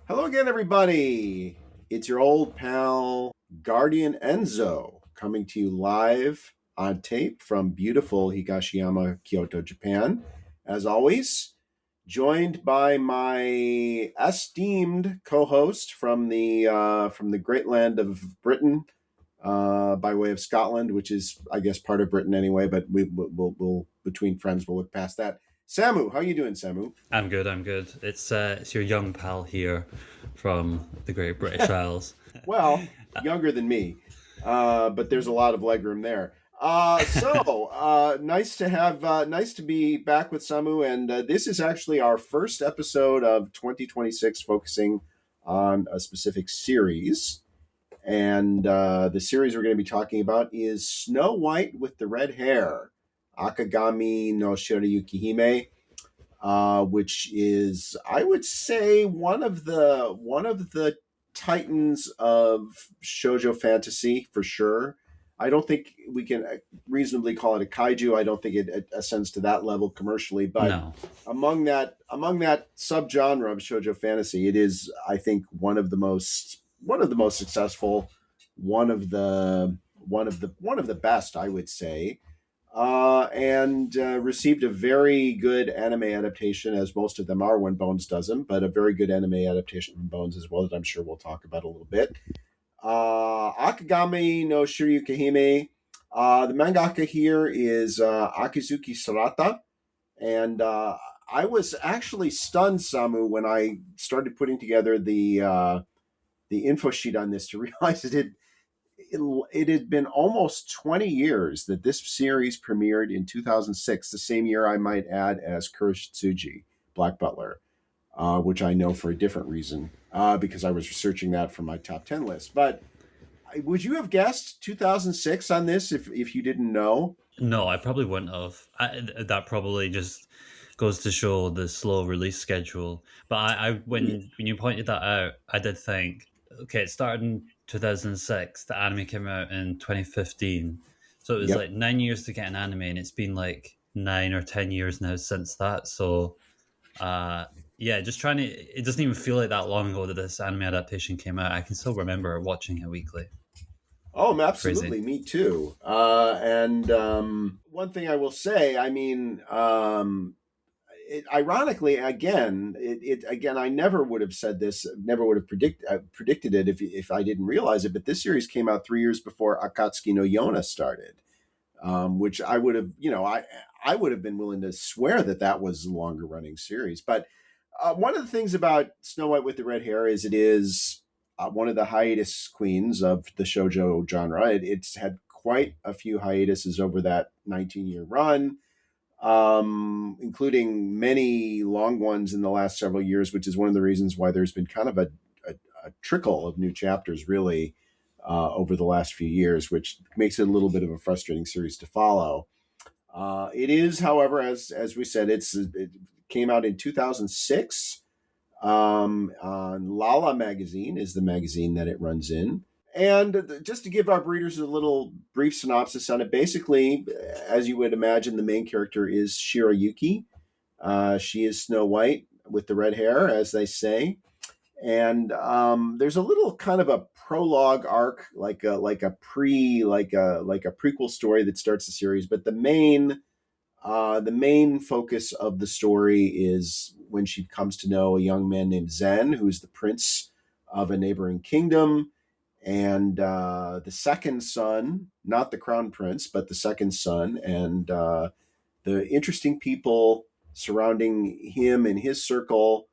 Hello again, everybody. It's your old pal, Guardian Enzo, coming to you live on tape from beautiful Higashiyama, Kyoto, Japan. As always, joined by my esteemed co-host from the great land of Britain, by way of Scotland, which is, I guess, part of Britain anyway. But we'll between friends, we'll look past that. Samu, how you doing, Samu? I'm good. I'm good. It's your young pal here from the Great British Isles. Well, younger than me, but there's a lot of legroom there. Nice to be back with Samu, and this is actually our first episode of 2026, focusing on a specific series. And the series we're going to be talking about is Snow White with the Red Hair, Akagami no Shirayukihime, which is, I would say, one of the titans of shoujo fantasy for sure. I don't think we can reasonably call it a kaiju. I don't think it ascends to that level commercially, but No. among that subgenre of shoujo fantasy, it is, I think, one of the most successful, one of the best, I would say, and received a very good anime adaptation, as most of them are when Bones does them, but a very good anime adaptation from Bones as well, that I'm sure we'll talk about a little bit. Akagami no Shiryukihime. The mangaka here is Akizuki Sorata, and I was actually stunned, Samu, when I started putting together the info sheet on this to realize it had been almost 20 years that this series premiered in 2006, the same year, I might add, as Kurishitsuji, Black Butler, which I know for a different reason, because I was researching that for my top 10 list. But would you have guessed 2006 on this if you didn't know? No, I probably wouldn't have. That probably just goes to show the slow release schedule. But I when you pointed that out, I did think, okay, it started in 2006. The anime came out in 2015, so it was Yep. like 9 years to get an anime, and it's been like 9 or 10 years now since that. So, uh, yeah, just trying to. It doesn't even feel like that long ago that this anime adaptation came out. I can still remember watching it weekly. Oh, Crazy. absolutely. Me too. And one thing I will say, I mean, ironically, again, I never would have said this, never would have predicted it if I didn't realize it. But this series came out 3 years before Akatsuki no Yona started, which I would have, I would have been willing to swear that was a longer running series. But one of the things about Snow White with the Red Hair is it is one of the hiatus queens of the shoujo genre. It's had quite a few hiatuses over that 19-year run, including many long ones in the last several years, which is one of the reasons why there's been kind of a trickle of new chapters, really, over the last few years, which makes it a little bit of a frustrating series to follow. It is, however, as we said, it came out in 2006, on Lala magazine is the magazine that it runs in. And just to give our readers a little brief synopsis on it, basically, as you would imagine, the main character is Shirayuki. She is Snow White with the red hair, as they say. And there's a little kind of a prologue arc, like a prequel story that starts the series. But the main focus of the story is when she comes to know a young man named Zen, who is the prince of a neighboring kingdom, and the second son, not the crown prince, but the second son, and the interesting people surrounding him and his circle.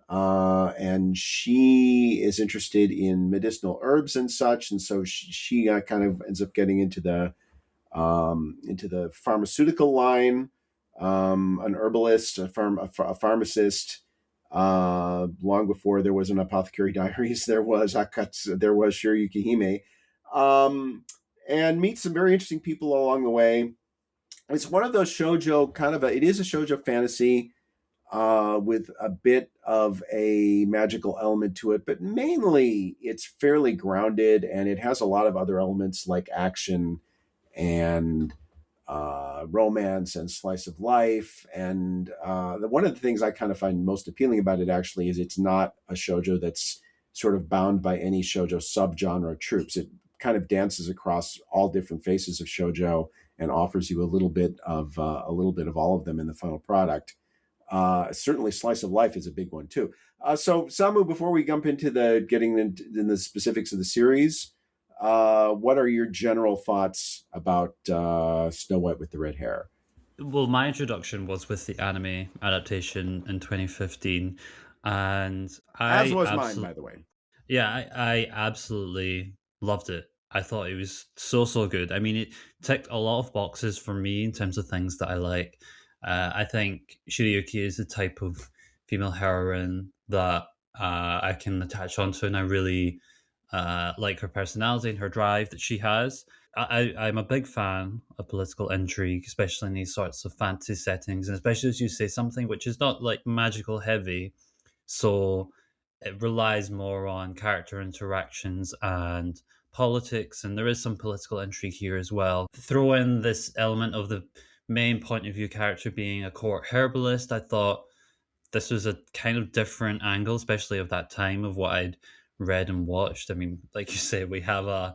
And she is interested in medicinal herbs and such, and so she kind of ends up getting into the pharmaceutical line, an herbalist, a pharmacist. Long before there was an Apothecary Diaries, there was Shirayukihime, and meet some very interesting people along the way. It's one of those shoujo it is a shoujo fantasy, with a bit of a magical element to it, but mainly it's fairly grounded, and it has a lot of other elements like action and romance and slice of life. And one of the things I kind of find most appealing about it actually is it's not a shoujo that's sort of bound by any shoujo subgenre troops. It kind of dances across all different faces of shoujo and offers you a little bit of all of them in the final product. Certainly, slice of life is a big one too. So, Samu, before we jump into the getting into the specifics of the series, what are your general thoughts about Snow White with the red hair? Well, my introduction was with the anime adaptation in 2015, and As I was mine, by absolutely, the way. yeah, I absolutely loved it. I thought it was so good. I mean, it ticked a lot of boxes for me in terms of things that I like. I think Shirayuki is the type of female heroine that I can attach onto, and I really like her personality and her drive that she has. I'm a big fan of political intrigue, especially in these sorts of fantasy settings, and especially as you say something which is not like magical heavy, so it relies more on character interactions and politics, and there is some political intrigue here as well. Throw in this element of the main point of view character being a court herbalist. I thought this was a kind of different angle, especially of that time of what I'd read and watched. I mean, like you say, we have a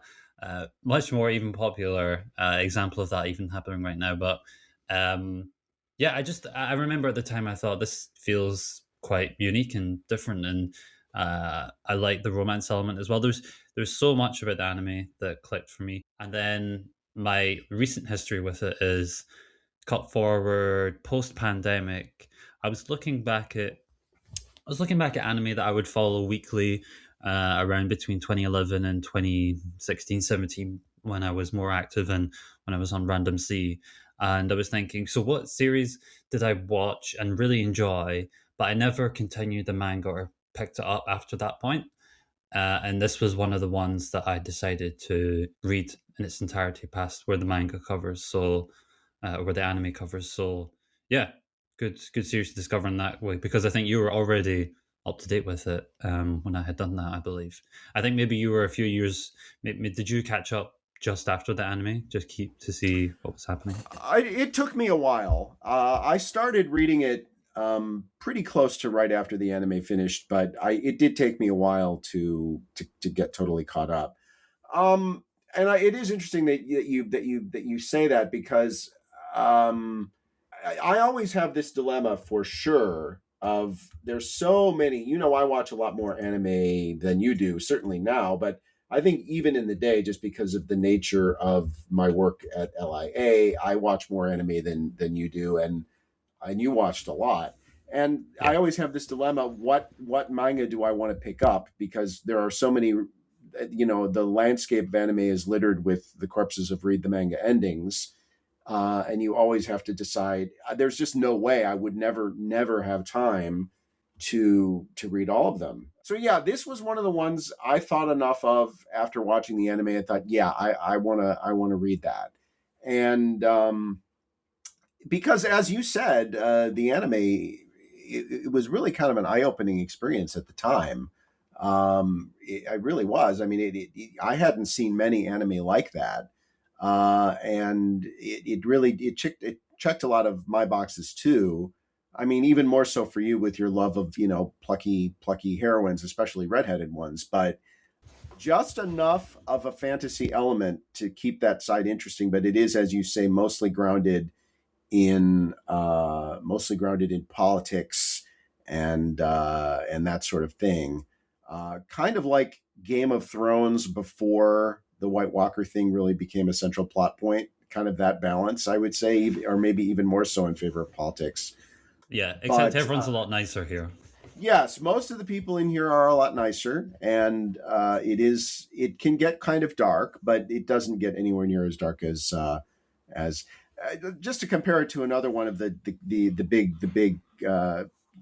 much more even popular example of that even happening right now. But yeah, I remember at the time I thought this feels quite unique and different, and I like the romance element as well. There's so much about the anime that clicked for me, and then my recent history with it is cut forward post pandemic. I was looking back at I was looking back at anime that I would follow weekly around between 2011 and 2016, 17, when I was more active and when I was on Random C. And I was thinking, so what series did I watch and really enjoy, but I never continued the manga or picked it up after that point? And this was one of the ones that I decided to read in its entirety past where the manga covers. So where the anime covers. So yeah, good series to discover in that way because I think you were already up to date with it when I had done that. I believe. I think maybe you were a few years. Maybe, did you catch up just after the anime? Just keep to see what was happening. It took me a while. I started reading it pretty close to right after the anime finished, but it did take me a while to get totally caught up. Um, it is interesting that you say that because um, I always have this dilemma for sure of there's so many. I watch a lot more anime than you do, certainly now, but I think even in the day, just because of the nature of my work at LIA, I watch more anime than you do, and you watched a lot. And I Yeah, always have this dilemma: what manga do I want to pick up? Because there are so many. The landscape of anime is littered with the corpses of read the manga endings, and you always have to decide. There's just no way I would never have time to read all of them. So yeah, this was one of the ones I thought enough of after watching the anime. I thought, yeah, I wanna read that, and because as you said, the anime it was really kind of an eye opening experience at the time. It really was. I mean, I hadn't seen many anime like that, and it really it checked a lot of my boxes too. I mean, even more so for you with your love of plucky heroines, especially redheaded ones, but just enough of a fantasy element to keep that side interesting. But it is, as you say, mostly grounded in politics and that sort of thing. Kind of like Game of Thrones before the White Walker thing really became a central plot point. Kind of that balance, I would say, or maybe even more so in favor of politics. yeah. Except But everyone's a lot nicer here. yes, most of the people in here are a lot nicer, and it can get kind of dark, but it doesn't get anywhere near as dark as just to compare it to another one of the big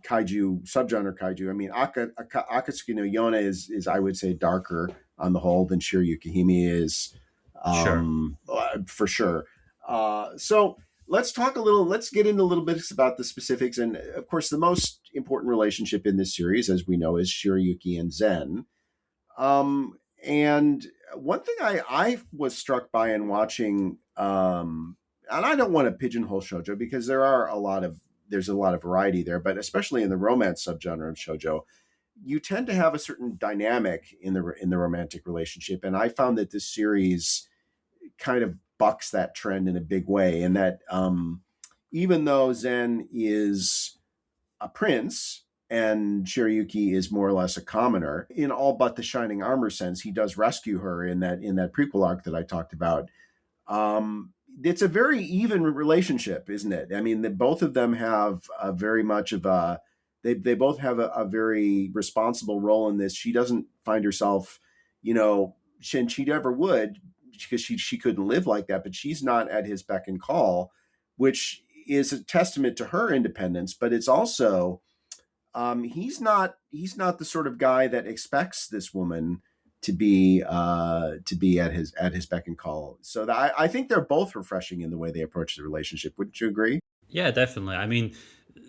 kaiju subgenre kaiju. I mean, Akatsuki no Yona is I would say darker on the whole than Shirayukihime is, Sure. for sure. So let's get into a little bit about the specifics. And of course, the most important relationship in this series, as we know, is Shirayuki and Zen. And one thing I was struck by in watching, and I don't want to pigeonhole shoujo because there's a lot of variety there, but especially in the romance subgenre of shoujo, you tend to have a certain dynamic in the romantic relationship, and I found that this series kind of bucks that trend in a big way, and that even though Zen is a prince and Shirayuki is more or less a commoner in all but the shining armor sense, he does rescue her in that prequel arc that I talked about. It's a very even relationship, isn't it? I mean, both of them have a very much of a they both have a very responsible role in this. She doesn't find herself, you know, she never would because she couldn't live like that, but she's not at his beck and call, which is a testament to her independence. But it's also he's not the sort of guy that expects this woman to be at his beck and call. So I think they're both refreshing in the way they approach the relationship. Wouldn't you agree? Yeah, definitely. I mean,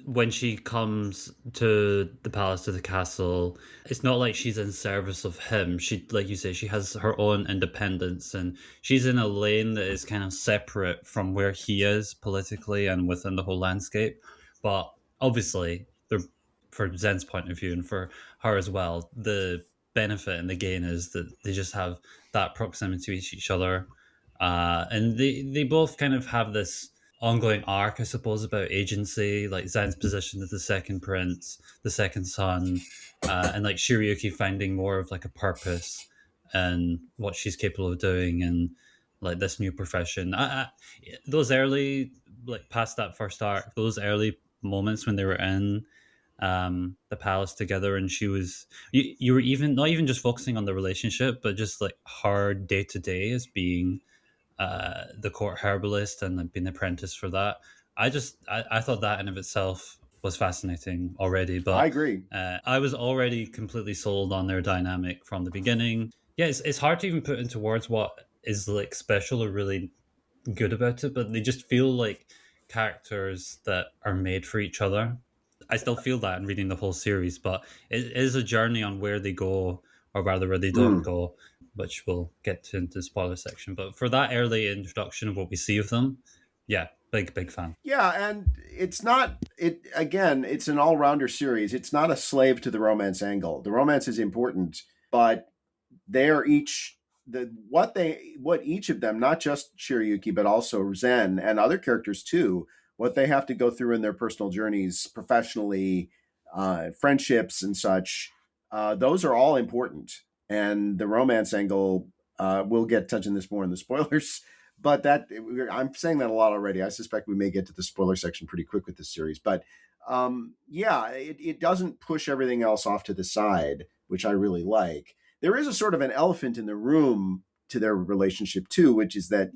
when she comes to the palace, to the castle, it's not like she's in service of him. She, like you say, she has her own independence, and she's in a lane that is kind of separate from where he is politically and within the whole landscape. But obviously, for Zen's point of view and for her as well, the benefit and the gain is that they just have that proximity to each other, and they both kind of have this ongoing arc, I suppose, about agency, like Zan's position as the second prince, the second son, and like Shirayuki finding more of like a purpose and what she's capable of doing and like this new profession. Those early, like past that first arc, those early moments when they were in the palace together, and she was you were even not even just focusing on the relationship, but just like her day to day as being the court herbalist and being an apprentice for that. I thought that in of itself was fascinating already, I but agree. I was already completely sold on their dynamic from the beginning. Yeah, it's hard to even put into words what is like special or really good about it, but they just feel like characters that are made for each other. I still feel that in reading the whole series, but it is a journey on where they go, or rather where they don't Mm. go, which we'll get to into the spoiler section. But for that early introduction of what we see of them, yeah, big fan. Yeah, and it's not it again, it's an all-rounder series. It's not a slave to the romance angle. The romance is important, but they are each what each of them, not just Shirayuki but also Zen and other characters too, what they have to go through in their personal journeys, professionally, friendships and such. Those are all important, and the romance angle. We'll get touching this more in the spoilers, but that I'm saying that a lot already. I suspect we may get to the spoiler section pretty quick with this series, but yeah, it doesn't push everything else off to the side, which I really like. There is a sort of an elephant in the room to their relationship too, which is that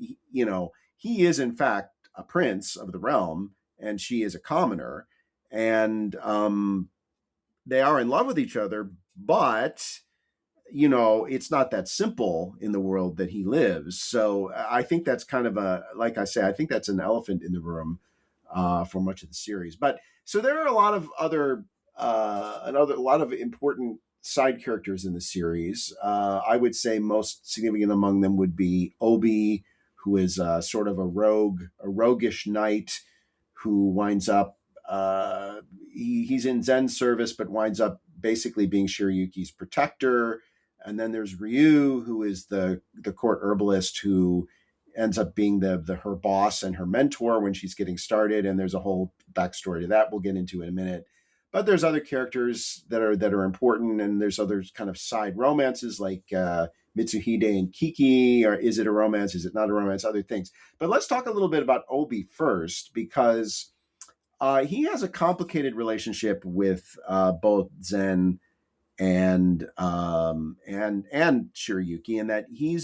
he is in fact a prince of the realm and she is a commoner, and they are in love with each other, but it's not that simple in the world that he lives. So I think that's kind of like I say, I think that's an elephant in the room for much of the series. But so there are a lot of a lot of important side characters in the series. I would say most significant among them would be Obi, who is sort of a roguish knight who winds up he's in Zen's service, but winds up basically being Shirayuki's protector. And then there's Ryu, who is the court herbalist who ends up being the her boss and her mentor when she's getting started. And there's a whole backstory to that we'll get into in a minute. But there's other characters that are important, and there's other kind of side romances like Mitsuhide and Kiki, or is it a romance? Is it not a romance? Other things. But let's talk a little bit about Obi first, because he has a complicated relationship with both Zen and Shirayuki, in that he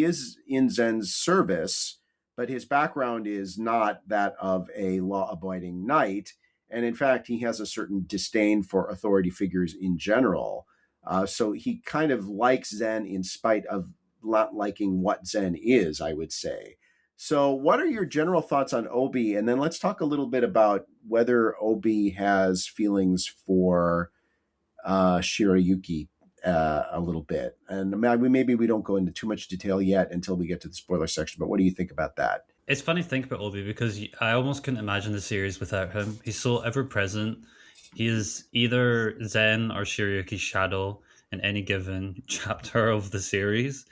is in Zen's service, but his background is not that of a law-abiding knight, and in fact, he has a certain disdain for authority figures in general. So he kind of likes Zen in spite of not liking what Zen is, I would say. So, what are your general thoughts on Obi? And then let's talk a little bit about whether Obi has feelings for Shirayuki a little bit. And maybe we don't go into too much detail yet until we get to the spoiler section. But what do you think about that? It's funny to think about Obi because I almost couldn't imagine the series without him. He's so ever present. He is either Zen or Shirayuki's shadow in any given chapter of the series.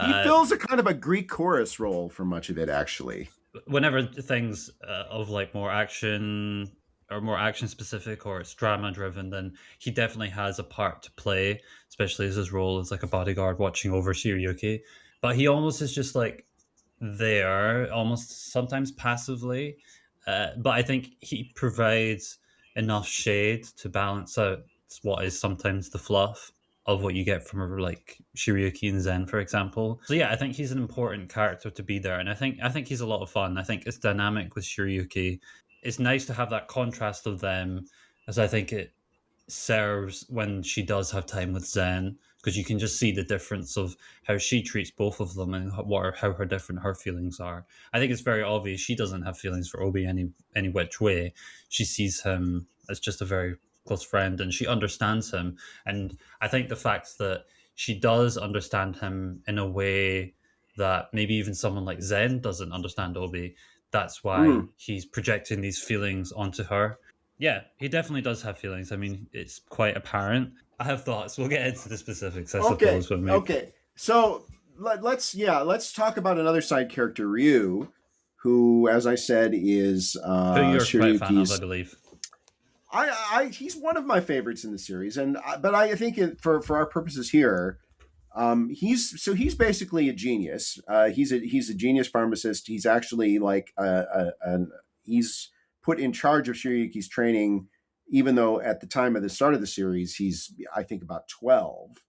He Uh, fills a kind of a Greek chorus role for much of it, actually. Whenever things of like more action or more action specific or it's drama driven, then he definitely has a part to play, especially as his role as like a bodyguard watching over Shiryuki. But he almost is just like there, almost sometimes passively. But I think he provides enough shade to balance out what is sometimes the fluff of what you get from like Shirayuki and Zen, for example. So yeah, I think he's an important character to be there, and I think he's a lot of fun. I think it's dynamic with Shirayuki. It's nice to have that contrast of them, as I think it serves when she does have time with Zen because you can just see the difference of how she treats both of them and how her different her feelings are. I think it's very obvious she doesn't have feelings for Obi any which way. She sees him as just a very close friend and she understands him. And I think the fact that she does understand him in a way that maybe even someone like Zen doesn't understand Obi, that's why Mm, he's projecting these feelings onto her. Yeah, he definitely does have feelings. I mean, it's quite apparent. I have thoughts. We'll get into the specifics, I okay, suppose, when we. okay. So let's talk about another side character, Ryu, who, as I said, is Who you're quite a fan of, I Shiryuki's. believe. He's one of my favorites in the series, and but I think for our purposes here, he's basically a genius. He's a genius pharmacist. He's actually like he's put in charge of Shiryuki's training, even though at the time of the start of the series he's I think about 12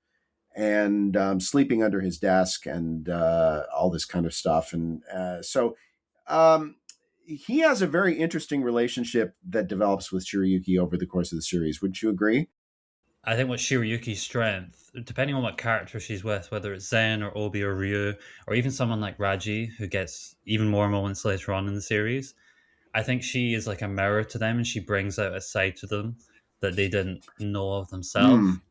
and sleeping under his desk and all this kind of stuff. And um, he has a very interesting relationship that develops with Shiryuki over the course of the series. Would you agree? I think what Shirayuki's strength, depending on what character she's with, whether it's Zen or Obi or Ryu, or even someone like Raji, who gets even more moments later on in the series, I think she is like a mirror to them and she brings out a side to them that they didn't know of themselves. Mm,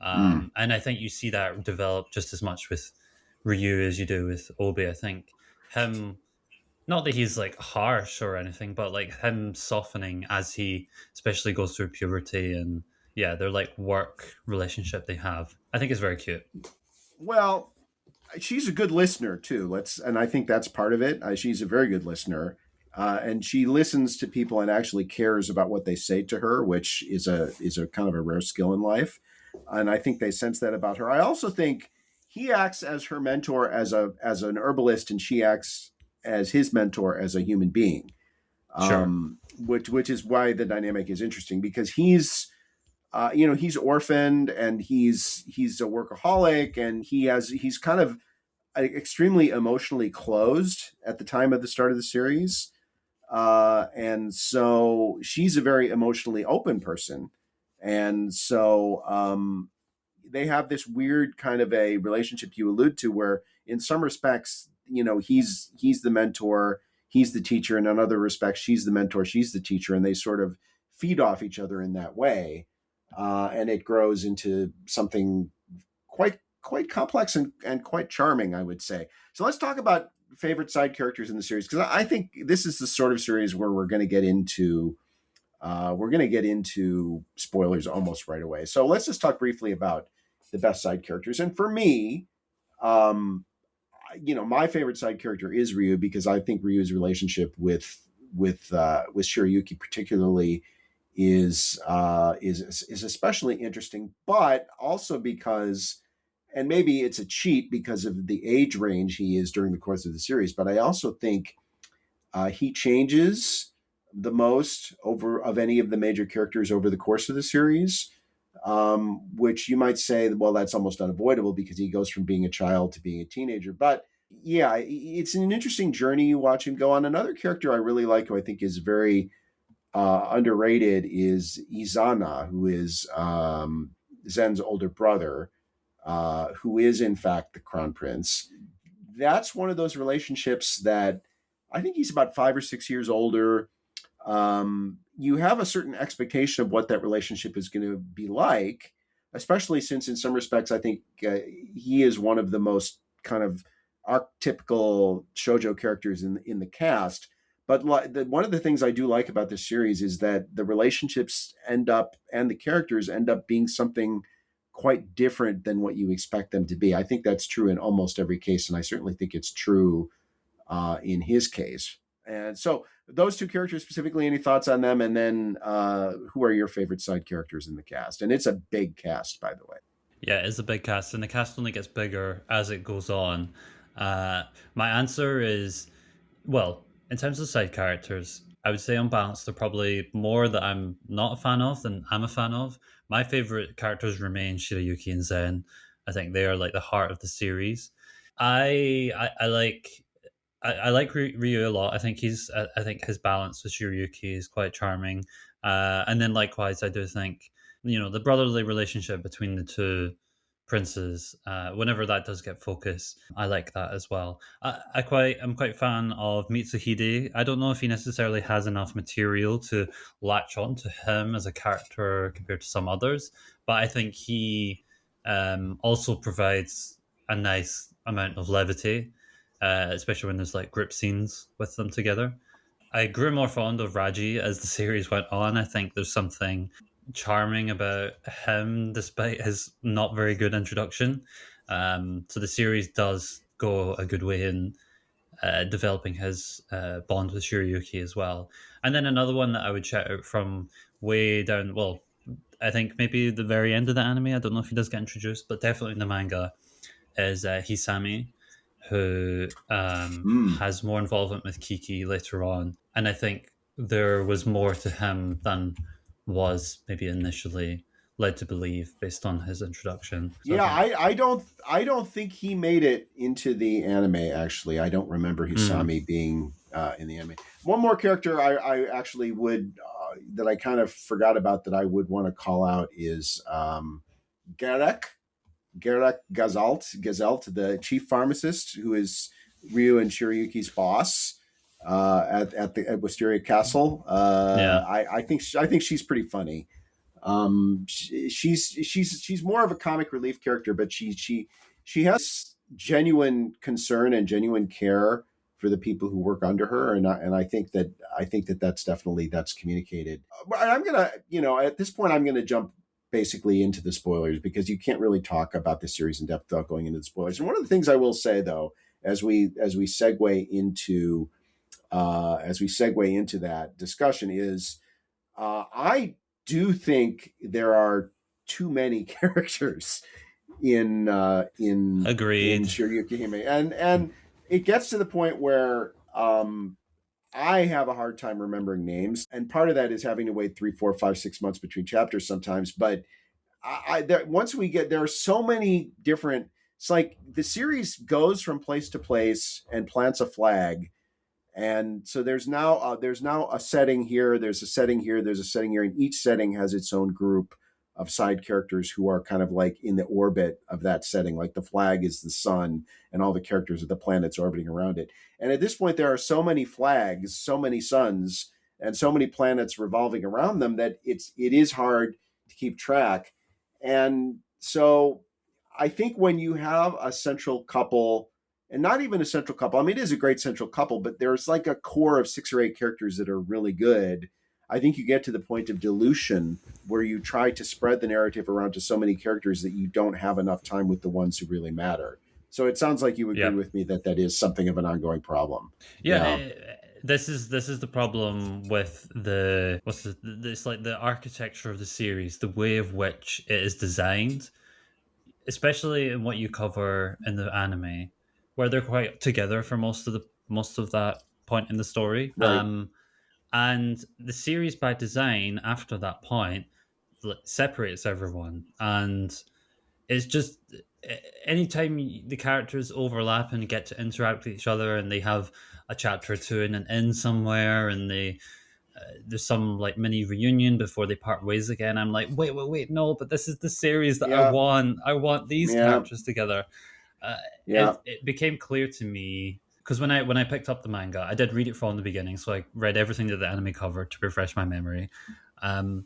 mm. And I think you see that develop just as much with Ryu as you do with Obi. I think him, not that he's like harsh or anything, but like him softening as he especially goes through puberty and yeah, their like work relationship they have. I think it's very cute. Well, she's a good listener too. And I think that's part of it. She's a very good listener, and she listens to people and actually cares about what they say to her, which is a kind of a rare skill in life. And I think they sense that about her. I also think he acts as her mentor as an herbalist, and she acts as his mentor as a human being. Sure. Which is why the dynamic is interesting because he's orphaned and he's a workaholic and he's kind of extremely emotionally closed at the time of the start of the series. And so she's a very emotionally open person. And so they have this weird kind of a relationship you allude to where in some respects, he's the mentor, he's the teacher, and in other respects, she's the mentor, she's the teacher, and they sort of feed off each other in that way. And it grows into something quite complex and quite charming, I would say. So let's talk about favorite side characters in the series because I think this is the sort of series where we're going to get into spoilers almost right away. So let's just talk briefly about the best side characters. And for me, um, my favorite side character is Ryu because I think Ryu's relationship with Shirayuki particularly is especially interesting, but also because, and maybe it's a cheat because of the age range he is during the course of the series, but I also think he changes the most over of any of the major characters over the course of the series, which you might say, well, that's almost unavoidable because he goes from being a child to being a teenager. But yeah, it's an interesting journey you watch him go on. Another character I really like, who I think is very underrated, is Izana, who is Zen's older brother, who is in fact the crown prince. That's one of those relationships that I think he's about 5 or 6 years older. You have a certain expectation of what that relationship is going to be like, especially since, in some respects, I think he is one of the most kind of archetypical shoujo characters in the cast. But one of the things I do like about this series is that the relationships end up and the characters end up being something quite different than what you expect them to be. I think that's true in almost every case, and I certainly think it's true in his case. And so, those two characters specifically, any thoughts on them? And then, who are your favorite side characters in the cast? And it's a big cast, by the way. Yeah, it's a big cast, and the cast only gets bigger as it goes on. Uh, my answer is, well, in terms of side characters, I would say on balance, they're probably more that I'm not a fan of than I'm a fan of. My favorite characters remain Shirayuki and Zen. I think they are like the heart of the series. I like I like Ryu a lot. I think his balance with Shirayuki is quite charming. And then likewise, I do think the brotherly relationship between the two princes. Whenever that does get focus, I like that as well. I'm quite fan of Mitsuhide. I don't know if he necessarily has enough material to latch on to him as a character compared to some others, but I think he also provides a nice amount of levity, especially when there's like group scenes with them together. I grew more fond of Raji as the series went on. I think there's something charming about him, despite his not very good introduction. So the series does go a good way in developing his bond with Shirayuki as well. And then another one that I would shout out from way down, well, I think maybe the very end of the anime. I don't know if he does get introduced, but definitely in the manga is Hisame, who Mm. has more involvement with Kiki later on. And I think there was more to him than was maybe initially led to believe based on his introduction. So I Yeah, think, I don't think he made it into the anime. Actually, I don't remember mm, Hisami being in the anime. One more character I actually would that I kind of forgot about that I would want to call out is Garack. Garack Gazalt, the chief pharmacist, who is Ryu and Shiryuki's boss at Wisteria Castle. yeah, I think she's pretty funny. She's more of a comic relief character, but she has genuine concern and genuine care for the people who work under her, and I think that that's communicated. But I'm gonna, at this point, I'm gonna jump basically into the spoilers because you can't really talk about this series in depth without going into the spoilers. And one of the things I will say though, as we segue into that discussion is I do think there are too many characters in agreed. Shirayukihime, and it gets to the point where I have a hard time remembering names, and part of that is having to wait 3, 4, 5, 6 months between chapters sometimes. But once we get there are so many different. It's like the series goes from place to place and plants a flag, and so there's now a setting here, there's a setting here, there's a setting here, and each setting has its own group of side characters who are kind of like in the orbit of that setting. Like the flag is the sun, and all the characters are the planets orbiting around it. And at this point, there are so many flags, so many suns, and so many planets revolving around them that it is hard to keep track. And so, I think when you have a central couple, and not even a central couple. I mean, it is a great central couple, but there's like a core of 6 or 8 characters that are really good. I think you get to the point of dilution where you try to spread the narrative around to so many characters that you don't have enough time with the ones who really matter. So it sounds like you agree Yep. with me that that is something of an ongoing problem. Yeah, Yeah. this is the problem with the what's this like the architecture of the series, the way of which it is designed, especially in what you cover in the anime, where they're quite together for most of that point in the story. Right. And the series by design after that point separates everyone, and it's just anytime the characters overlap and get to interact with each other, and they have a chapter or two in an inn somewhere, and there's some like mini reunion before they part ways again. I'm like, wait, no, but this is the series that I Yeah. want. I want these Yeah. characters together. Yeah. It became clear to me because when I picked up the manga, I did read it from the beginning, so I read everything that the anime covered to refresh my memory. Um,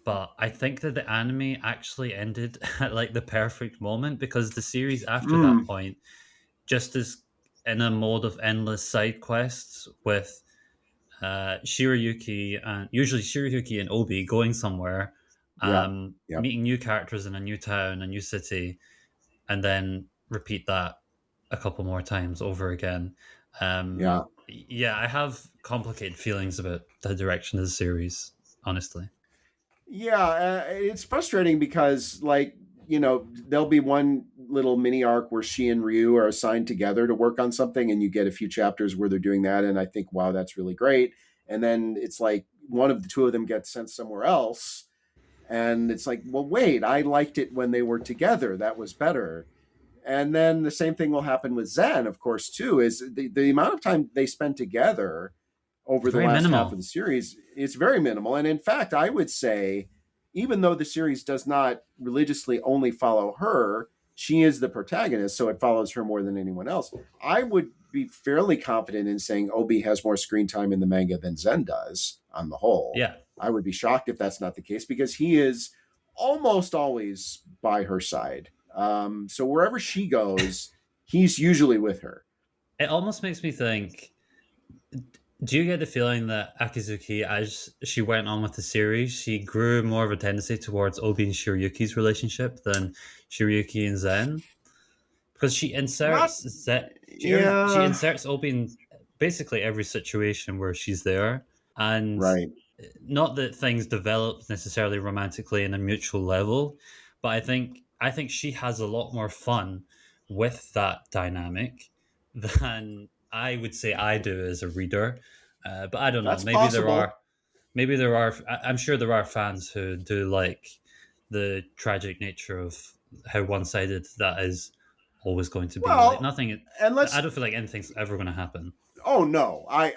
but I think that the anime actually ended at like the perfect moment because the series after that Mm. point just is. in a mode of endless side quests with Shirayuki and usually Shirayuki and Obi going somewhere, Yeah. Yep. meeting new characters in a new town, a new city, and then repeat that a couple more times over again. Yeah. Yeah, I have complicated feelings about the direction of the series, honestly. Yeah, it's frustrating because, like, there'll be one little mini arc where she and Ryu are assigned together to work on something, and you get a few chapters where they're doing that, and I think, wow, that's really great. And then it's like one of the two of them gets sent somewhere else, and it's like, well, wait, I liked it when they were together. That was better. And then the same thing will happen with Zen, of course, too, is the amount of time they spend together over the Very last half of minimal. the series is very minimal. And in fact, I would say, even though the series does not religiously only follow her, she is the protagonist, so it follows her more than anyone else. I would be fairly confident in saying Obi has more screen time in the manga than Zen does on the whole. Yeah, I would be shocked if that's not the case because he is almost always by her side. So wherever she goes, he's usually with her. it almost makes me think. Do you get the feeling that Akizuki, as she went on with the series, she grew more of a tendency towards Obi and Shiryuki's relationship than Shirayuki and Zen? Because Not, she yeah, inserts Obi in basically every situation where she's there, and right. not that things develop necessarily romantically in a mutual level, but I think she has a lot more fun with that dynamic than I would say I do as a reader. But I don't know. That's possible. I'm sure there are fans who do like the tragic nature of how one-sided that is always going to be. Like Well, nothing. and I let's. don't feel like anything's ever going to happen. Oh no, I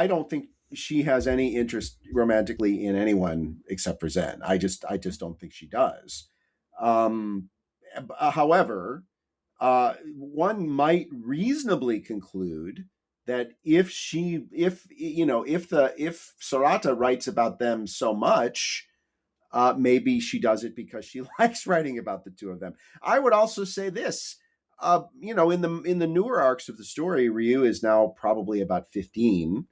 don't think she has any interest romantically in anyone except for Zen. I just don't think she does. Um, however, one might reasonably conclude that if Sorata writes about them so much, maybe she does it because she likes writing about the two of them. I would also say this. In the newer arcs of the story, Ryu is now probably about 15,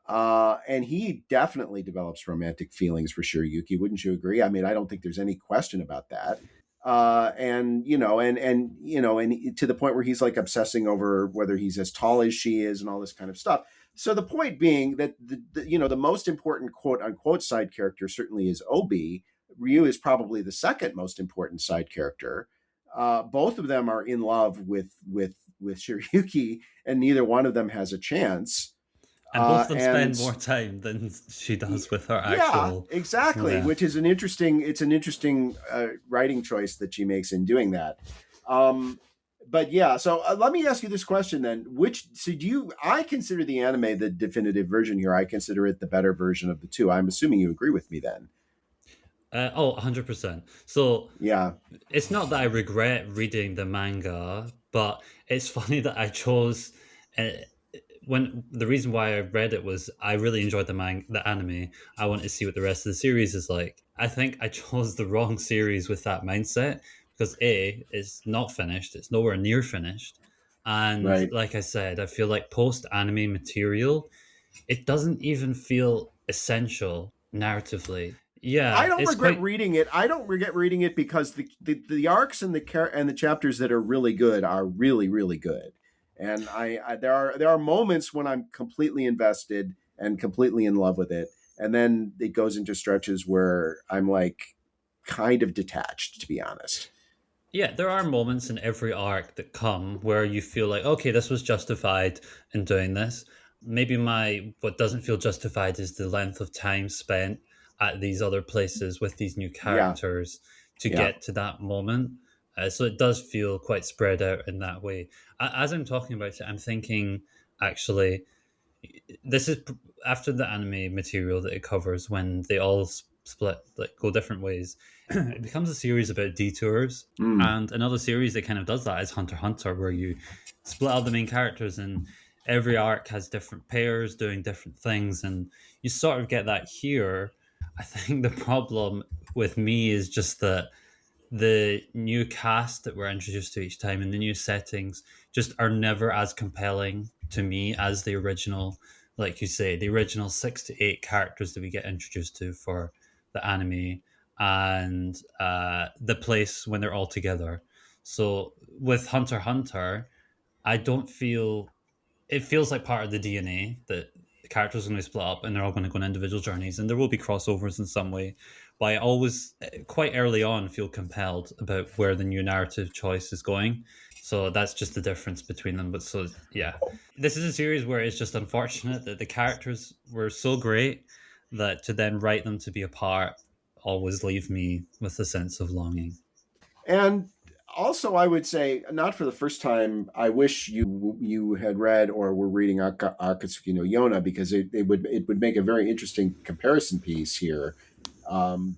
and he definitely develops romantic feelings for Shirayuki. Wouldn't you agree? I mean, I don't think there's any question about that. And to the point where he's like obsessing over whether he's as tall as she is and all this kind of stuff. So the point being that the most important quote unquote side character certainly is Obi. Ryu is probably the second most important side character. Both of them are in love with Shirayuki, and neither one of them has a chance. And both of them And spend more time than she does with her yeah, actual. exactly. Yeah. Which is an interesting writing choice that she makes in doing that. Um, but yeah, so let me ask you this question then: so do you? I consider the anime the definitive version here. I consider it the better version of the two. I'm assuming you agree with me then. 100%. So Yeah, it's not that I regret reading the manga, but it's funny that I chose. Uh, when the reason why I read it was I really enjoyed the anime. I want to see what the rest of the series is like. I think I chose the wrong series with that mindset because it's not finished. It's nowhere near finished, and right. like I said, I feel like post anime material. It doesn't even feel essential narratively. I Yeah, don't it's regret quite. reading it. I don't regret reading it because the arcs and the chapters that are really good are really really good. And there are moments when I'm completely invested and completely in love with it, and then it goes into stretches where I'm like kind of detached, to be honest. Yeah, there are moments in every arc that come where you feel like, okay, this was justified in doing this. Maybe my what doesn't feel justified is the length of time spent at these other places with these new Yeah, characters to yeah, get to that moment. So it does feel quite spread out in that way. As I'm talking about it, I'm thinking actually this is after the anime material that it covers when they all split, like go different ways. It becomes a series about detours, mm, and another series that kind of does that is Hunter x Hunter, where you split out the main characters and every arc has different pairs doing different things, and you sort of get that here. I think the problem with me is just that the new cast that we're introduced to each time and the new settings just are never as compelling to me as the original, like you say, the original 6 to 8 characters that we get introduced to for the anime, and the place when they're all together. So with Hunter x Hunter, I don't feel it feels like part of the DNA that the characters are going to split up and they're all going to go on individual journeys, and there will be crossovers in some way. But I always, quite early on, feel compelled about where the new narrative choice is going. So that's just the difference between them. But so, yeah, this is a series where it's just unfortunate that the characters were so great that to then write them to be apart always leave me with a sense of longing. And also, I would say, not for the first time, I wish you had read or were reading Akatsuki no Yona, because it would make a very interesting comparison piece here,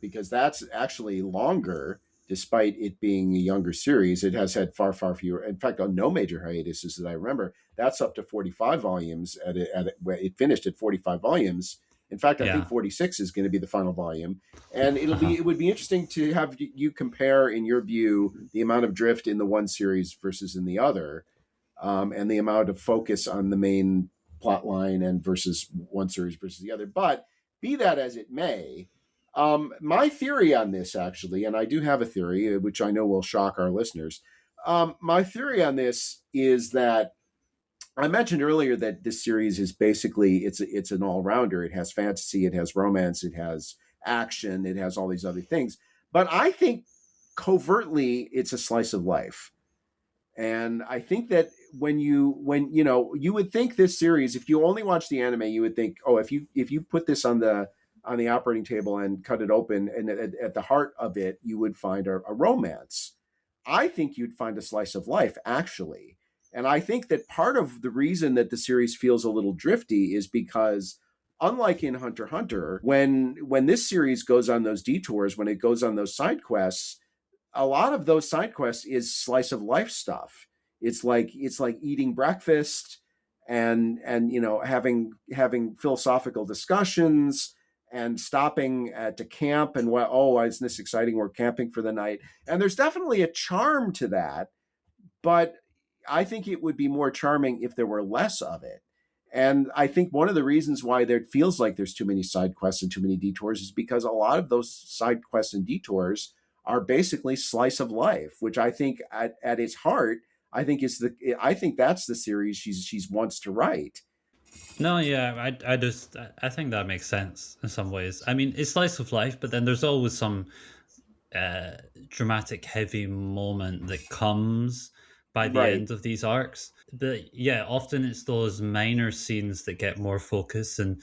because that's actually longer, despite it being a younger series. It has had far fewer. In fact, on no major hiatuses that I remember, that's up to 45 volumes. It finished at 45 volumes. In fact, I think Yeah. 46 is going to be the final volume, and Uh-huh. it would be interesting to have you compare, in your view, the amount of drift in the one series versus in the other, and the amount of focus on the main plot line and versus one series versus the other. But be that as it may, my theory on this, actually, and I do have a theory, which I know will shock our listeners. My theory on this is that I mentioned earlier that this series is basically it's an all rounder. It has fantasy, it has romance, it has action, it has all these other things. But I think covertly it's a slice of life. And I think that when you would think this series, if you only watch the anime, you would think, oh, if you put this on the operating table and cut it open, and at the heart of it you would find a romance. I think you'd find a slice of life, actually. And I think that part of the reason that the series feels a little drifty is because, unlike in Hunter x Hunter, when this series goes on those detours, when it goes on those side quests, a lot of those side quests is slice of life stuff. It's like eating breakfast, and having philosophical discussions, and stopping to camp, and what, oh, isn't this exciting, we're camping for the night. And there's definitely a charm to that, but I think it would be more charming if there were less of it. And I think one of the reasons why there feels like there's too many side quests and too many detours is because a lot of those side quests and detours are basically slice of life, which I think at its heart, I think that's the series she's wants to write. No, yeah, I think that makes sense in some ways. I mean, it's slice of life, but then there's always some dramatic, heavy moment that comes by the Right. end of these arcs. But yeah, often it's those minor scenes that get more focus and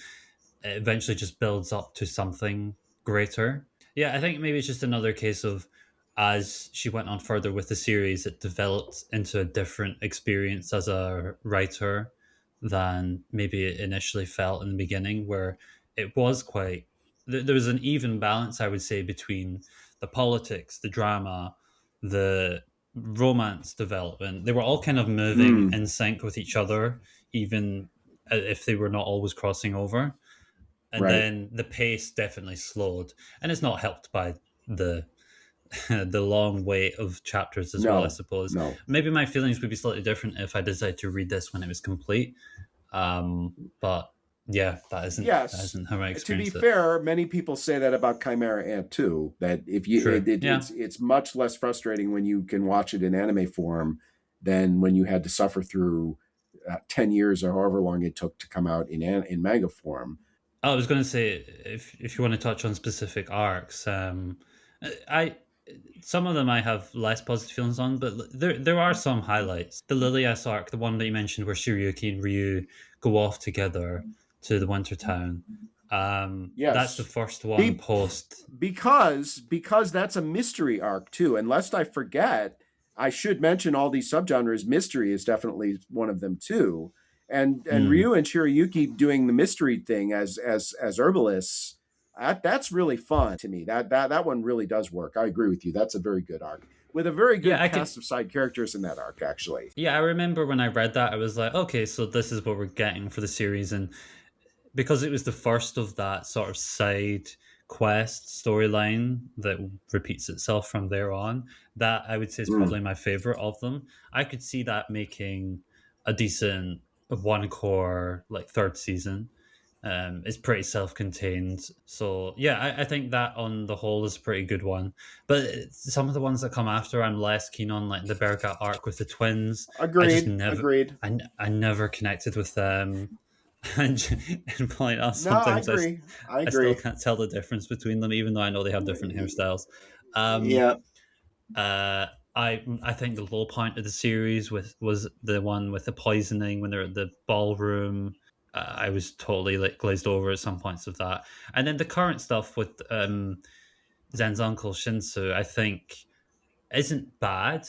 it eventually just builds up to something greater. Yeah, I think maybe it's just another case of as she went on further with the series, it developed into a different experience as a writer than maybe it initially felt in the beginning, where it was quite there was an even balance, I would say, between the politics, the drama, the romance development. They were all kind of moving Mm, in sync with each other, even if they were not always crossing over. And right. then the pace definitely slowed, and it's not helped by the the long wait of chapters as well, I No, suppose. no. Maybe my feelings would be slightly different if I decided to read this when it was complete. But yeah, that Yes. isn't how I To be experienced it. fair, many people say that about Chimera Ant too. That if you, True. Yeah. it's much less frustrating when you can watch it in anime form than when you had to suffer through 10 years or however long it took to come out in manga form. I was going to say if you want to touch on specific arcs, I some of them I have less positive feelings on, but there are some highlights. The Lilias arc, the one that you mentioned, where Shirayuki and Ryu go off together to the Winter Town. That's the Yes. first one Be, post. because that's a mystery arc too. And lest I forget, I should mention all these subgenres. Mystery is definitely one of them too. And Mm, Ryu and Shirayuki doing the mystery thing as herbalists, that's really fun to me. That one really does work. I agree with you. That's a very good arc with a very yeah, good I could. cast of side characters in that arc, actually. Yeah, I remember when I read that, I was like, okay, so this is what we're getting for the series, and because it was the first of that sort of side quest storyline that repeats itself from there on. That I would say is Mm. probably my favorite of them. I could see that making a decent one core like third season. It's pretty self-contained, so yeah, I think that on the whole is a pretty good one. But some of the ones that come after, I'm less keen on, like the Bergatt arc with the twins. I just Agreed. never, Agreed. I never connected with them. And point out No, I sometimes agree. I I still agree. can't tell the difference between them, even though I know they have different hairstyles. Um, Yeah. uh, I think the low point of the series was the one with the poisoning when they're at the ballroom. I was totally like glazed over at some points of that, and then the current stuff with Zen's uncle Shinsu, I think isn't bad.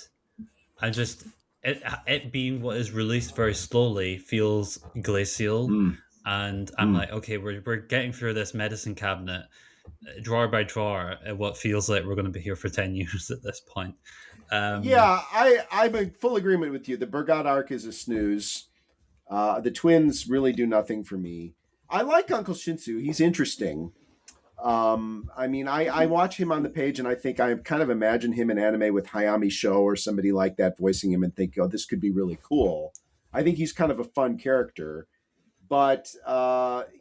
I just it being what is released very slowly feels glacial, Mm. and I'm Mm. like, okay, we're getting through this medicine cabinet drawer by drawer. What feels like we're going to be here for 10 years at this point. Um, Yeah, I'm in full agreement with you. The Bergatt arc is a snooze. The twins really do nothing for me. I like Uncle Shinsu. He's interesting. I mean, I watch him on the page and I think I kind of imagine him in anime with Hayami Sho or somebody like that voicing him and think, oh, this could be really cool. I think he's kind of a fun character. But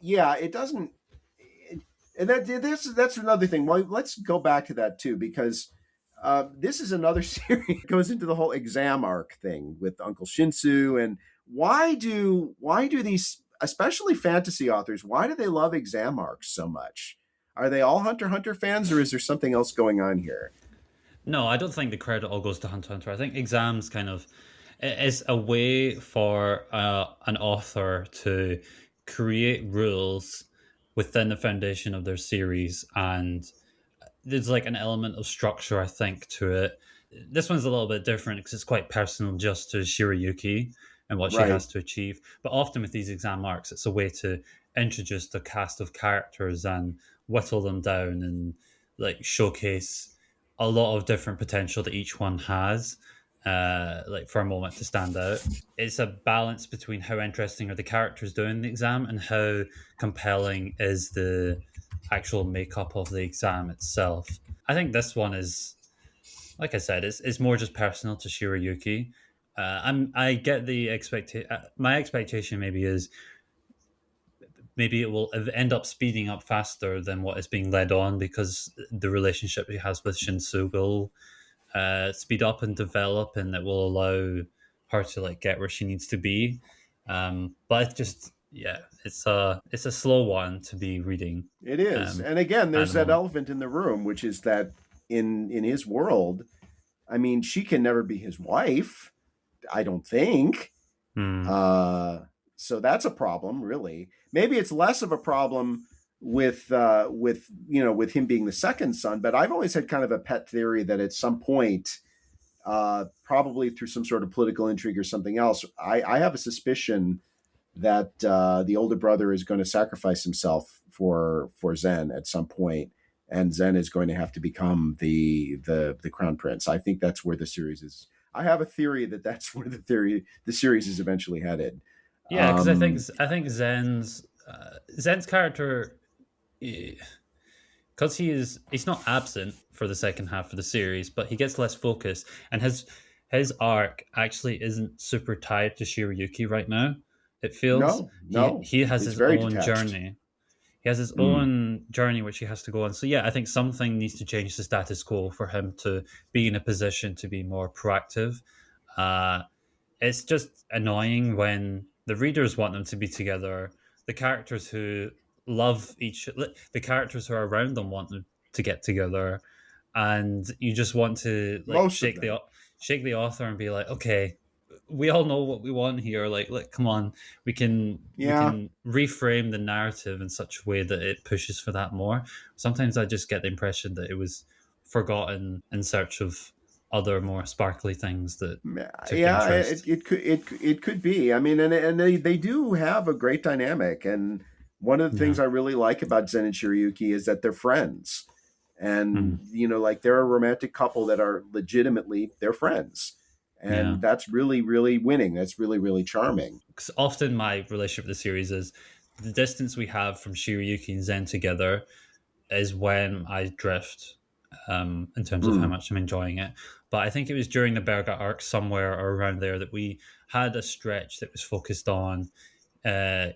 yeah, it doesn't. And that's another thing. Well, let's go back to that too, because this is another series that goes into the whole exam arc thing with Uncle Shinsu. And why do these, especially fantasy authors, why do they love exam arcs so much? Are they all Hunter x Hunter fans, or is there something else going on here? no, I don't think the credit all goes to Hunter x Hunter. I think exams kind of is a way for an author to create rules within the foundation of their series, and there's like an element of structure, I think, to it. This one's a little bit different because it's quite personal just to Shirayuki and what she Right. has to achieve. But often with these exam arcs, it's a way to introduce the cast of characters and whittle them down and like showcase a lot of different potential that each one has, like for a moment to stand out. It's a balance between how interesting are the characters doing the exam and how compelling is the actual makeup of the exam itself. I think this one is, like I said, it's more just personal to Shirayuki. I get the expectation. My expectation maybe is maybe it will end up speeding up faster than what is being led on because the relationship he has with Shinsu will speed up and develop, and it will allow her to like get where she needs to be. But it's just yeah, it's a slow one to be reading It is. um, And again, at there's the that moment. elephant in the room, which is that in his world, I mean, she can never be his wife, I don't think. Hmm. Uh, so that's a problem, really. Maybe it's less of a problem with with him being the second son, but I've always had kind of a pet theory that at some point, probably through some sort of political intrigue or something else, I have a suspicion that the older brother is going to sacrifice himself for Zen at some point, and Zen is going to have to become the crown prince. I think that's where the series is. I have a theory that that's where the series is eventually headed. Yeah, because Um, I think Zen's character, because he's not absent for the second half of the series, but he gets less focus, and his arc actually isn't super tied to Shirayuki right now. It feels no, no, he has it's his very own detached. journey. He has his Mm. own journey which he has to go on. So yeah, I think something needs to change the status quo for him to be in a position to be more proactive. Uh, it's just annoying when the readers want them to be together. The characters who love the characters who are around them want them to get together, and you just want to like Most of them. shake the author and be like, okay, we all know what we want here. Like, look, come on, we Yeah. can reframe the narrative in such a way that it pushes for that more. Sometimes I just get the impression that it was forgotten in search of other more sparkly things that took Yeah, it, interest. it could it could be. I mean, and they do have a great dynamic. And one of the Yeah. things I really like about Zen and Shirayuki is that they're friends, Hmm. and like they're a romantic couple that are legitimately they're friends, Yeah. and that's really winning. That's really charming. Because often my relationship with the series is the distance we have from Shirayuki and Zen together is when I drift in terms of how Hmm. much I'm enjoying it. But I think it was during the Bergatt arc somewhere or around there that we had a stretch that was focused on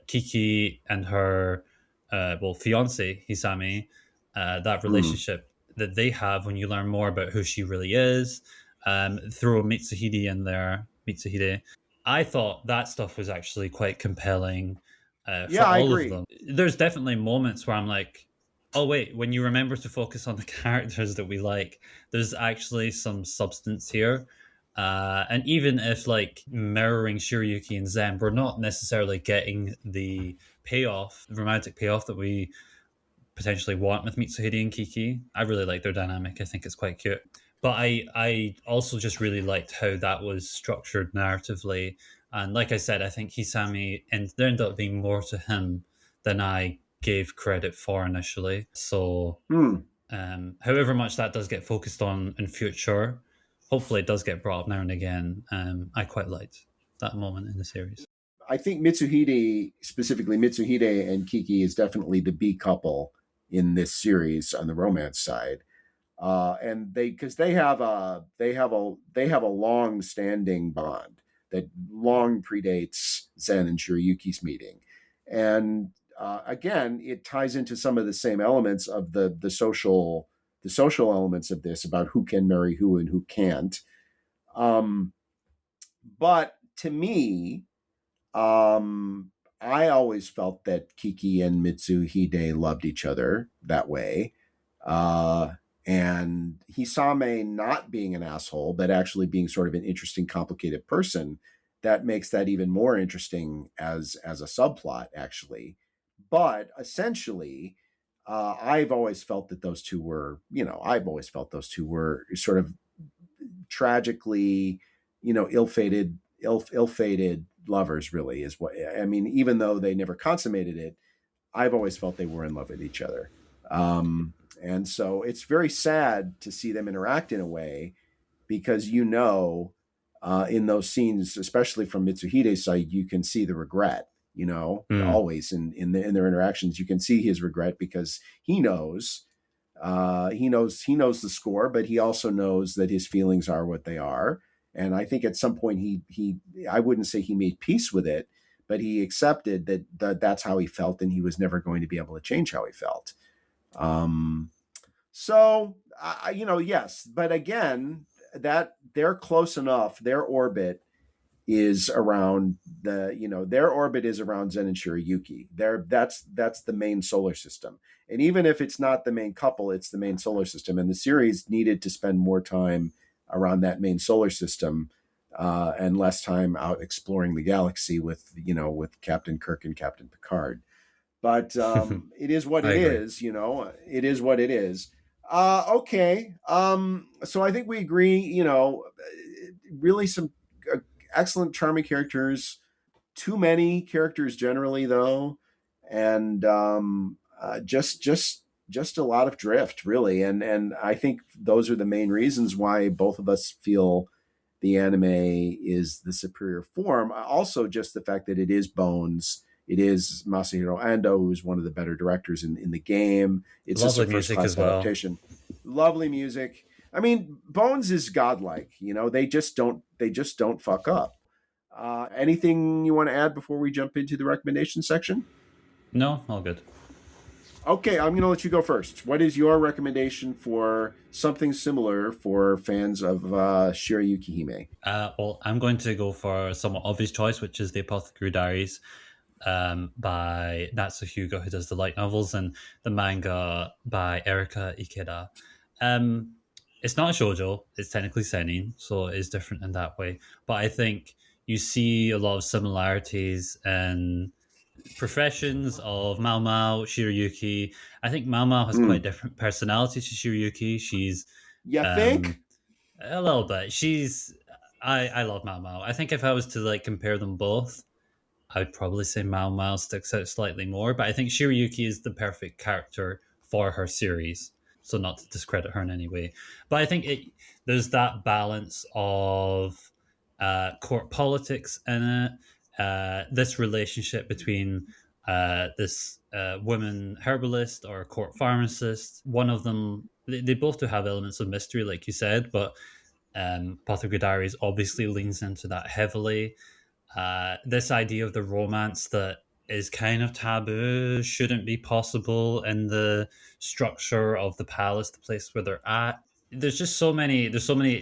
Kiki and her fiance Hisame, that Hmm. relationship that they have when you learn more about who she really is. Throw Mitsuhide in there, Mitsuhide. I thought that stuff was actually quite compelling Yeah, for I all of agree. them. There's definitely moments where I'm like, oh wait, when you remember to focus on the characters that we like, there's actually some substance here. And even if like mirroring Shirayuki and Zen, we're not necessarily getting the payoff, the romantic payoff that we potentially want with Mitsuhide and Kiki. I really like their dynamic. I think it's quite cute. But I also just really liked how that was structured narratively. And like I said, I think Hisami, and there ended up being more to him than I gave credit for initially. So Hmm. however much that does get focused on in future, hopefully it does get brought up now and again. I quite liked that moment in the series. I think Mitsuhide, specifically Mitsuhide and Kiki, is definitely the B couple in this series on the romance side. And they because they have a long standing bond that long predates Zen and Shirayuki's meeting, and again, it ties into some of the same elements of the social elements of this about who can marry who and who can't. Um, but to me, I always felt that Kiki and Mitsuhide loved each other that way. Uh, and Hisame not being an asshole, but actually being sort of an interesting, complicated person, that makes that even more interesting as a subplot, actually. But essentially, I've always felt that those two were, I've always felt those two were sort of tragically, ill-fated lovers. Really, is what I mean. Even though they never consummated it, I've always felt they were in love with each other. And so it's very sad to see them interact in a way because in those scenes, especially from Mitsuhide's side, you can see the regret. Mm, Always in their interactions, you can see his regret because he knows the score, but he also knows that his feelings are what they are. And I think at some point he I wouldn't say he made peace with it, but he accepted that that's how he felt, and he was never going to be able to change how he felt. Um, yes, but again, that they're close enough. Their orbit is around Zen and Shirayuki. That's the main solar system. And even if it's not the main couple, it's the main solar system. And the series needed to spend more time around that main solar system and less time out exploring the galaxy with Captain Kirk and Captain Picard. But it is what I it agree. is. It is what it is. Okay. So I think we agree. Really some uh, excellent, charming characters. Too many characters generally, though, and just a lot of drift, really. And I think those are the main reasons why both of us feel the anime is the superior form. Also, just the fact that it is Bones. It is Masahiro Ando, who's one of the better directors in the game. It's just a Lovely first music class as well. adaptation. Lovely music. I mean, Bones is godlike. They just don't fuck up. Anything you want to add before we jump into the recommendation section? No, all good. Okay, I'm going to let you go first. What is your recommendation for something similar for fans of Shirayukihime? Well, I'm going to go for a somewhat obvious choice, which is the Apothecary Diaries by Natsu Hyuuga, who does the light novels, and the manga by Erika Ikeda. Um, it's not a shoujo; it's technically seinen, so it is different in that way. But I think you see a lot of similarities in professions of Mao Mao, Shirayuki. I think Mao Mao has quite Hmm. different personality to Shirayuki. She's You um, think? a little bit. I love Mao Mao. I think if I was to like compare them both, I would probably say Mao Mao sticks out slightly more. But I think Shirayuki is the perfect character for her series. So not to discredit her in any way, but I think there's that balance of court politics in it. This relationship between this woman herbalist or court pharmacist. One of them, they both do have elements of mystery, like you said, but Apothecary Diaries obviously leans into that heavily. This idea of the romance that is kind of taboo shouldn't be possible in the structure of the palace, the place where they're at. There's so many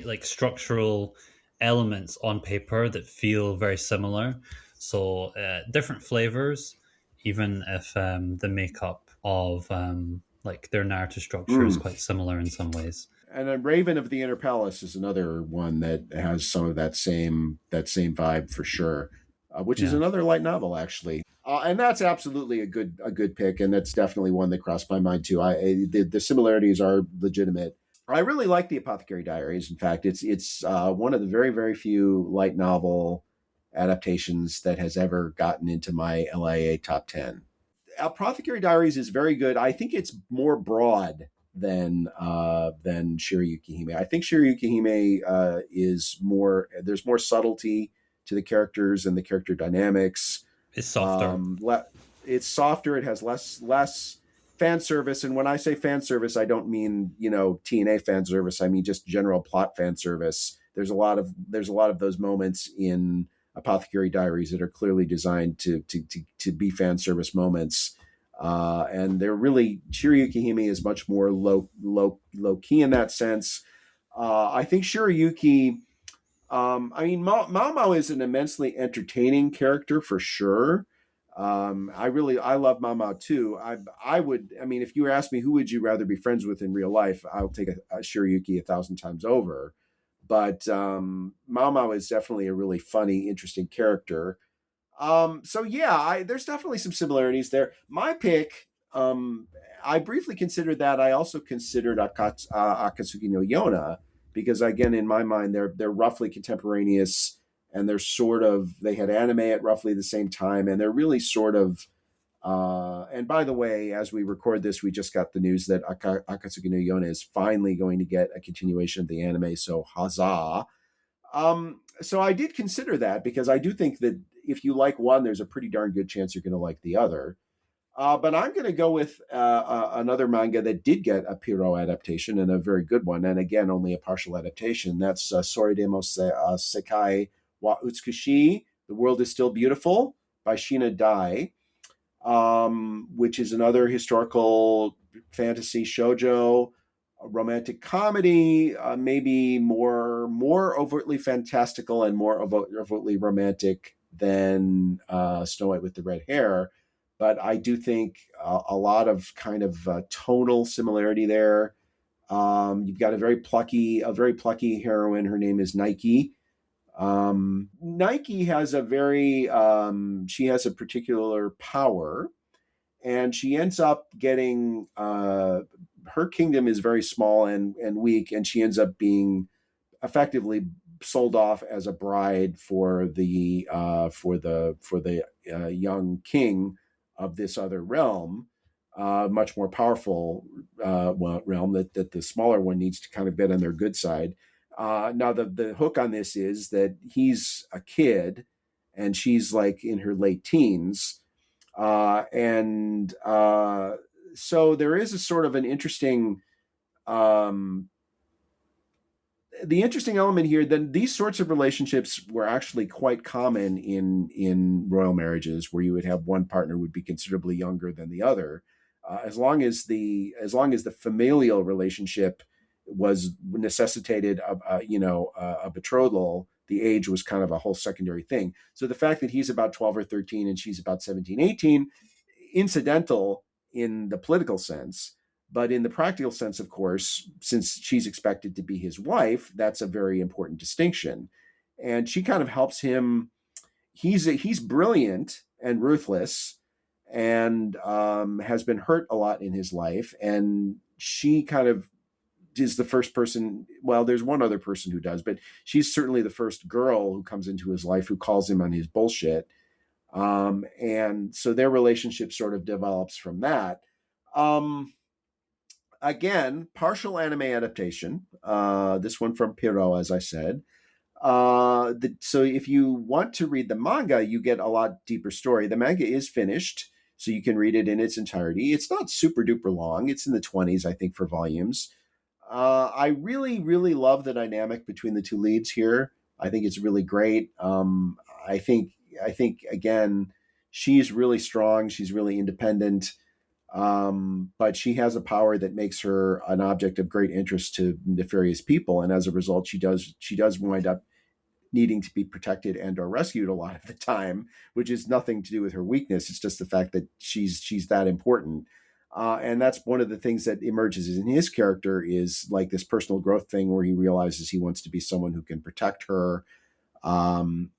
like structural elements on paper that feel very similar. So different flavors, even if the makeup of like their narrative structure is Mm. quite similar in some ways. And then Raven of the Inner Palace is another one that has some of that same vibe for sure, which is Yeah. another light novel actually, and that's absolutely a good pick, and that's definitely one that crossed my mind too. The similarities are legitimate. I really like the Apothecary Diaries. In fact, it's one of the very very few light novel adaptations that has ever gotten into my LIA top 10. Apothecary Diaries is very good. I think it's more broad than Shirayukihime. I think Shirayukihime is more. There's more subtlety to the characters and the character dynamics. It's softer. It's softer. It has less fan service. And when I say fan service, I don't mean TNA fan service. I mean just general plot fan service. There's a lot of those moments in Apothecary Diaries that are clearly designed to be fan service moments. And they're really Shirayukihime is much more low key in that sense. I think Shirayuki. I mean, Mao is an immensely entertaining character for sure. I love Mao too. I would. I mean, if you ask me who would you rather be friends with in real life, I'll take a Shirayuki 1,000 times over. But Mao is definitely a really funny, interesting character. So yeah, there's definitely some similarities there. My pick, I briefly considered that. I also considered Akatsuki no Yona because again, in my mind, they're roughly contemporaneous, and they had anime at roughly the same time, and they're really sort of. And by the way, as we record this, we just got the news that Akatsuki no Yona is finally going to get a continuation of the anime. So huzzah! So I did consider that because I do think that if you like one, there's a pretty darn good chance you're going to like the other. But I'm going to go with another manga that did get a Piro adaptation and a very good one, and again, only a partial adaptation. That's Soridemo Sekai wa Utsukushi, The World is Still Beautiful by Shina Dai, which is another historical fantasy shoujo, a romantic comedy, maybe more overtly fantastical and more overtly romantic than Snow White with the Red Hair. But I do think a lot of kind of tonal similarity there. You've got a very plucky heroine. Her name is Nike. Nike has she has a particular power, and she ends up getting her kingdom is very small and weak, and she ends up being effectively sold off as a bride for the young king of this other realm, much more powerful realm that the smaller one needs to kind of get on their good side. Now the hook on this is that he's a kid and she's like in her late teens, and so there is a sort of an interesting um, the interesting element here. Then these sorts of relationships were actually quite common in royal marriages, where you would have one partner would be considerably younger than the other, as long as the familial relationship was necessitated a betrothal. The age was kind of a whole secondary thing. So the fact that he's about 12 or 13 and she's about 17, 18, incidental in the political sense, but in the practical sense, of course, since she's expected to be his wife, that's a very important distinction. And she kind of helps him. He's brilliant and ruthless, and has been hurt a lot in his life. And she kind of is the first person. Well, there's one other person who does, but she's certainly the first girl who comes into his life who calls him on his bullshit. And so their relationship sort of develops from that. Um, Again, partial anime adaptation. This one from Piro, as I said. So if you want to read the manga, you get a lot deeper story. The manga is finished. so you can read it in its entirety. It's not super duper long. It's in the 20s, I think, for volumes. I really, really love the dynamic between the two leads here. I think it's really great. I think, I think again, she's really strong. She's really independent, but she has a power that makes her an object of great interest to nefarious people, and as a result, she does wind up needing to be protected and or rescued a lot of the time, which is nothing to do with her weakness. It's just the fact that she's that important. And that's one of the things that emerges in his character is like this personal growth thing where he realizes he wants to be someone who can protect her. Um,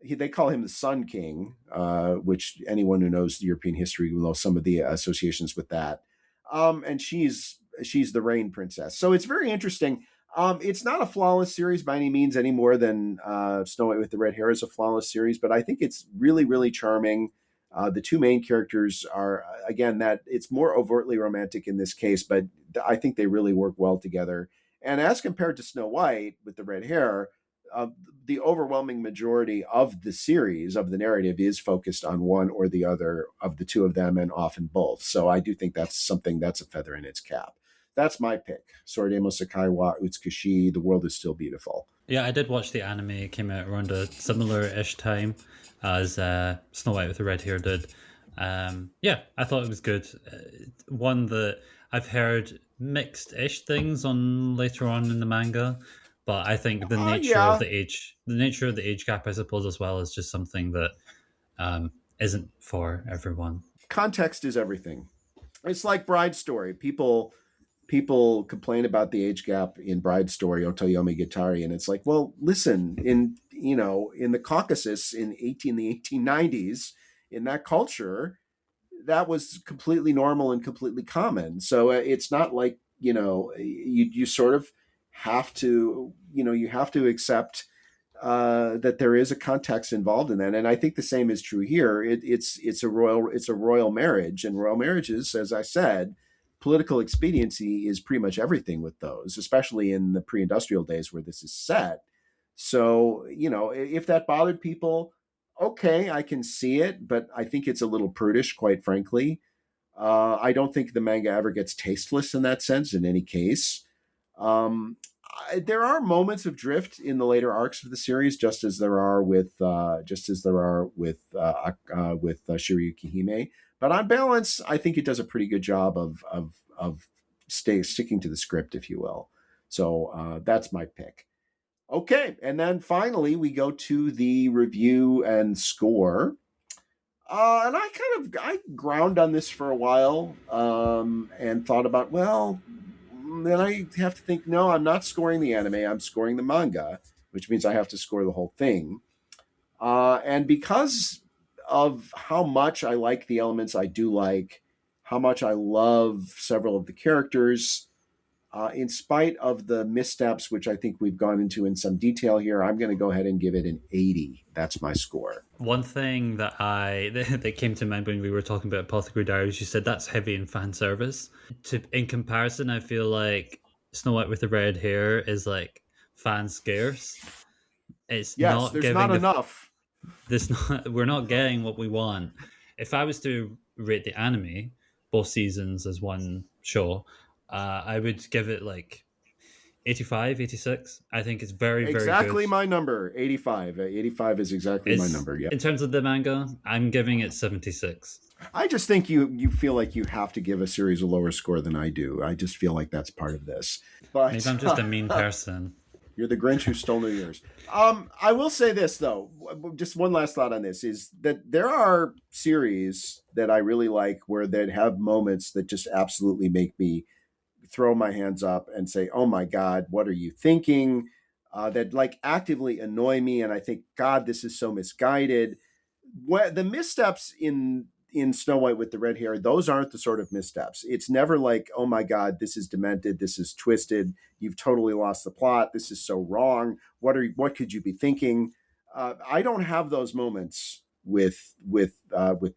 they call him the Sun King, which anyone who knows European history will know some of the associations with that. And she's the Rain Princess, so it's very interesting. It's not a flawless series by any means, any more than Snow White with the Red Hair is a flawless series, but I think it's really, really charming. The two main characters are, again, that it's more overtly romantic in this case, but I think they really work well together. And as compared to Snow White with the red hair, uh, the overwhelming majority of the series, of the narrative, is focused on one or the other of the two of them, and often both. So I do think that's something that's a feather in its cap. That's my pick. Sorademo Sakai wa Utsukushi, The World is Still Beautiful. Yeah, I did watch the anime. It came out around a similar-ish time as Snow White with the Red Hair did. Yeah, I thought it was good. One that I've heard mixed-ish things on later on in the manga, but I think Yeah, the nature of the age gap, I suppose, as well, is just something that isn't for everyone. context is everything. It's like Bride Story. People complain about the age gap in Bride Story, Otoyomi Gitari, and it's like, well, listen, in the Caucasus in the 1890s, in that culture, that was completely normal and completely common. So it's not like you sort of have to you have to accept that there is a context involved in that, and I think the same is true here. It's a royal marriage, and royal marriages, as I said, political expediency is pretty much everything with those, especially in the pre-industrial days where this is set. So if that bothered people, okay, I can see it, but I think it's a little prudish, quite frankly. I don't think the manga ever gets tasteless in that sense, in any case. Um, there are moments of drift in the later arcs of the series, just as there are with Shirayukihime. But on balance, I think it does a pretty good job of sticking to the script, if you will. So that's my pick. Okay, and then finally we go to the review and score. And I ground on this for a while, and thought about, well, then I have to think, no, I'm not scoring the anime, I'm scoring the manga, which means I have to score the whole thing. And because of how much I like the elements I do like, how much I love several of the characters, in spite of the missteps, which I think we've gone into in some detail here, I'm going to go ahead and give it an 80. That's my score. One thing that came to mind when we were talking about Apothecary Diaries, you said that's heavy in fan service. In comparison, I feel like Snow White with the Red Hair is like fan scarce. It's Yes, not there's not giving enough. we're not getting what we want. If I was to rate the anime, both seasons as one show, I would give it like 85, 86. I think it's very, very good. Exactly my number, 85. 85 is exactly my It's number. Yeah. in terms of the manga, I'm giving it 76. I just think you feel like you have to give a series a lower score than I do. I just feel like that's part of this. Maybe But I'm just a mean person. you're the Grinch who stole New Year's. I will say this though, just one last thought on this is that there are series that I really like where they have moments that just absolutely make me throw my hands up and say, "Oh my God, what are you thinking?" That like actively annoy me, and I think, God, this is so misguided. The missteps in Snow White with the red hair, those aren't the sort of missteps. It's never like, "Oh my God, this is demented, this is twisted, you've totally lost the plot, this is so wrong. What could you be thinking?" I don't have those moments with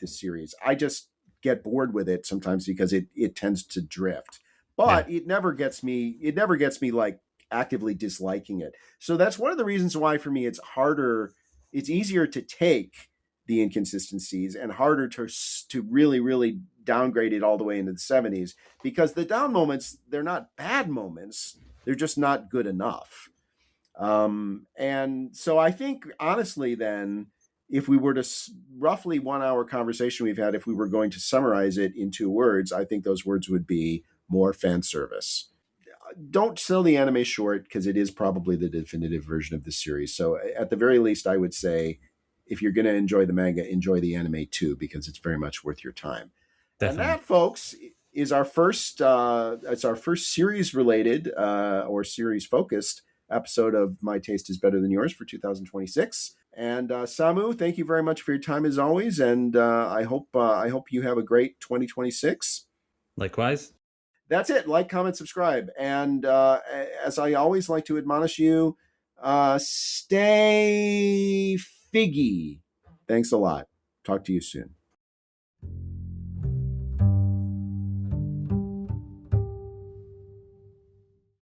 this series. I just get bored with it sometimes because it tends to drift, Yeah. but it never gets me. It never gets me like actively disliking it. So that's one of the reasons why for me it's harder. It's easier to take the inconsistencies and harder to really downgrade it all the way into the 70s, because the down moments, they're not bad moments, they're just not good enough. And so I think, honestly, then, if we were to roughly 1 hour conversation we've had, if we were going to summarize it in 2 words, I think those words would be more fan service. Don't sell the anime short, because it is probably the definitive version of the series. So at the very least, I would say, if you're going to enjoy the manga, enjoy the anime too, because it's very much worth your time. And Definitely. that, folks, is our first. It's our first series related or series focused episode of My Taste is Better Than Yours for 2026. And Samu, thank you very much for your time as always, and I hope you have a great 2026. Likewise. That's it. Like, comment, subscribe, and as I always like to admonish you, stay figgy. Thanks a lot. Talk to you soon.